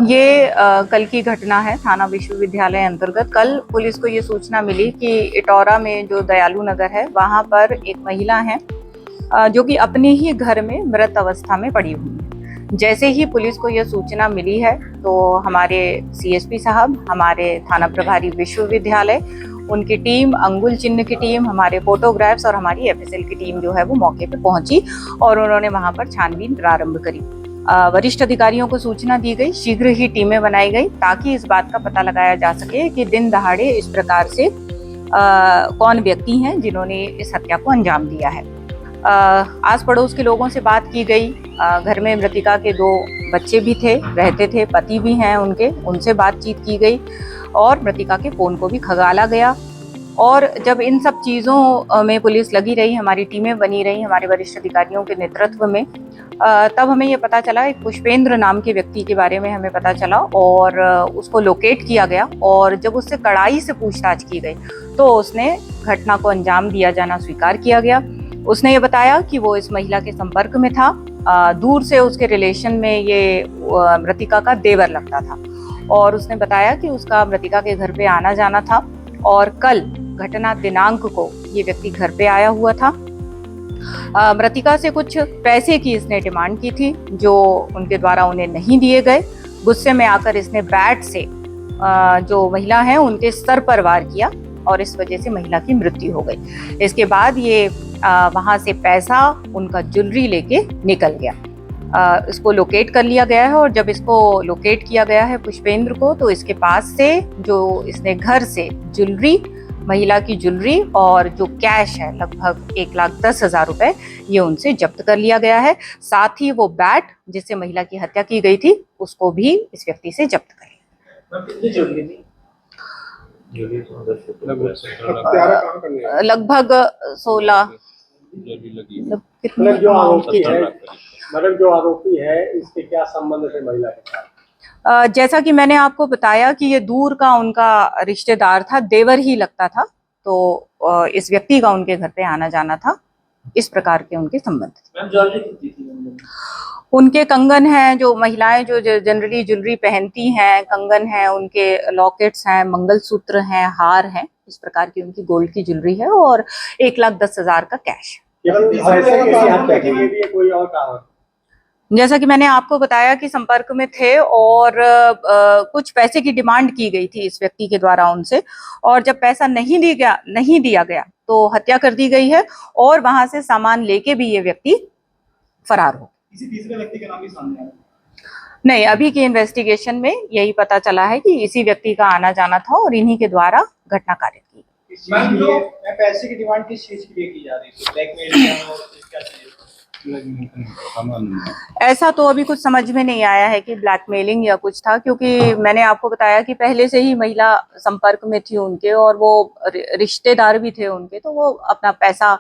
ये कल की घटना है। थाना विश्वविद्यालय अंतर्गत कल पुलिस को ये सूचना मिली कि इटौरा में जो दयालु नगर है वहाँ पर एक महिला है जो कि अपने ही घर में मृत अवस्था में पड़ी हुई है। जैसे ही पुलिस को यह सूचना मिली है तो हमारे सीएसपी साहब, हमारे थाना प्रभारी विश्वविद्यालय, उनकी टीम, अंगुल चिन्ह की टीम, हमारे फोटोग्राफ्स और हमारी एफएसएल की टीम जो है वो मौके पर पहुंची और उन्होंने वहां पर छानबीन प्रारंभ करी। वरिष्ठ अधिकारियों को सूचना दी गई, शीघ्र ही टीमें बनाई गई ताकि इस बात का पता लगाया जा सके कि दिन दहाड़े इस प्रकार से कौन व्यक्ति हैं जिन्होंने इस हत्या को अंजाम दिया है। आस पड़ोस के लोगों से बात की गई। घर में मृतिका के 2 बच्चे भी रहते थे, पति भी हैं उनसे बातचीत की गई और मृतिका के फोन को भी खंगाला गया। और जब इन सब चीज़ों में पुलिस लगी रही, हमारी टीमें बनी रही हमारे वरिष्ठ अधिकारियों के नेतृत्व में, तब हमें ये पता चला, एक पुष्पेंद्र नाम के व्यक्ति के बारे में हमें पता चला और उसको लोकेट किया गया। और जब उससे कड़ाई से पूछताछ की गई तो उसने घटना को अंजाम दिया जाना स्वीकार किया गया। उसने ये बताया कि वो इस महिला के संपर्क में था, दूर से उसके रिलेशन में ये मृतिका का देवर लगता था और उसने बताया कि उसका मृतिका के घर पे आना जाना था और कल घटना दिनांक को ये व्यक्ति घर पे आया हुआ था। मृतिका से कुछ पैसे की इसने डिमांड की थी जो उनके द्वारा उन्हें नहीं दिए गए। गुस्से में आकर इसने बैट से जो महिला है उनके सर पर वार किया और इस वजह से महिला की मृत्यु हो गई। इसके बाद ये वहां से पैसा, उनका ज्वेलरी लेके निकल गया। इसको लोकेट कर लिया गया है और जब इसको लोकेट किया गया है पुष्पेंद्र को, तो इसके पास से जो इसने घर से ज्वेलरी, महिला की ज्वेलरी और जो कैश है लगभग 1,10,000 रुपए, ये उनसे जब्त कर लिया गया है। साथ ही वो बैट जिससे महिला की हत्या की गई थी उसको भी इस व्यक्ति से जब्त कर लिया। लगभग 16 कितने जो आरोपी है इसके क्या संबंध है महिला के साथ? जैसा कि मैंने आपको बताया कि ये दूर का उनका रिश्तेदार था, देवर ही लगता था, तो इस व्यक्ति का उनके घर पे आना जाना था। इस प्रकार के उनके संबंध थे। उनके कंगन हैं, जो महिलाएं जो जनरली ज्वेलरी पहनती हैं, कंगन हैं, उनके लॉकेट्स हैं, मंगलसूत्र हैं, हार हैं, इस प्रकार की उनकी गोल्ड की ज्वेलरी है और 1,10,000 का कैश। जैसा कि मैंने आपको बताया कि संपर्क में थे और कुछ पैसे की डिमांड की गई थी इस व्यक्ति के द्वारा उनसे, और जब पैसा नहीं दिया गया तो हत्या कर दी गई है और वहां से सामान लेके भी ये व्यक्ति फरार हो। किसी तीसरे व्यक्ति का नाम भी सामने आया? नहीं, अभी की इन्वेस्टिगेशन में यही पता चला है कि इसी व्यक्ति का आना जाना था और इन्हीं के द्वारा घटना कारित की। पैसे की डिमांड किस चीज के लिए की जा रही थी? ब्लैकमेल और क्या चीज? ऐसा तो अभी कुछ समझ में नहीं आया है कि ब्लैकमेलिंग या कुछ था, क्योंकि मैंने आपको बताया कि पहले से ही महिला संपर्क में थी उनके और वो रिश्तेदार भी थे उनके, तो वो अपना पैसा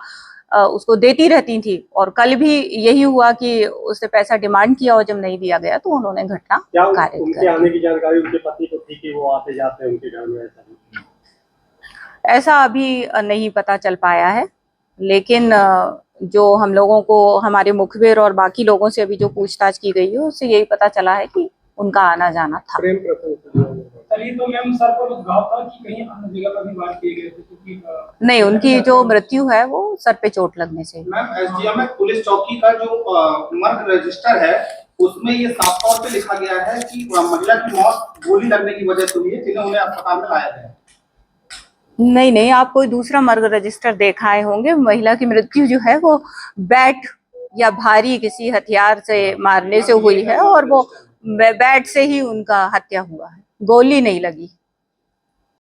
उसको देती रहती थी। और कल भी यही हुआ कि उससे पैसा डिमांड किया और जब नहीं दिया गया तो उन्होंने घटना कारित कर दी। आने की जानकारी उनके पति को थी कि वो आते जाते हैं उनके घर में? ऐसा अभी नहीं पता चल पाया है, लेकिन जो हम लोगों को, हमारे मुखबिर और बाकी लोगों से अभी जो पूछताछ की गई है उससे यही पता चला है कि उनका आना जाना था। तो मैम सर पर घाव था कि कहीं अन्य जगह पर भी वार किए गए थे? क्योंकि नहीं, उनकी जो मृत्यु है वो सर पे चोट लगने से। मैम एसडीएम में पुलिस चौकी का जो मर्ग रजिस्टर है उसमें ये साफ तौर पे लिखा गया है कि महिला की मौत गोली लगने की वजह से हुई है, जिन्हें उन्हें अस्पताल में लाया गया। नहीं, आप कोई दूसरा मर्ग रजिस्टर देखाए होंगे। महिला की मृत्यु जो है वो बैट या भारी किसी हथियार से मारने से हुई है और वो बैट से ही उनका हत्या हुआ है, गोली नहीं लगी।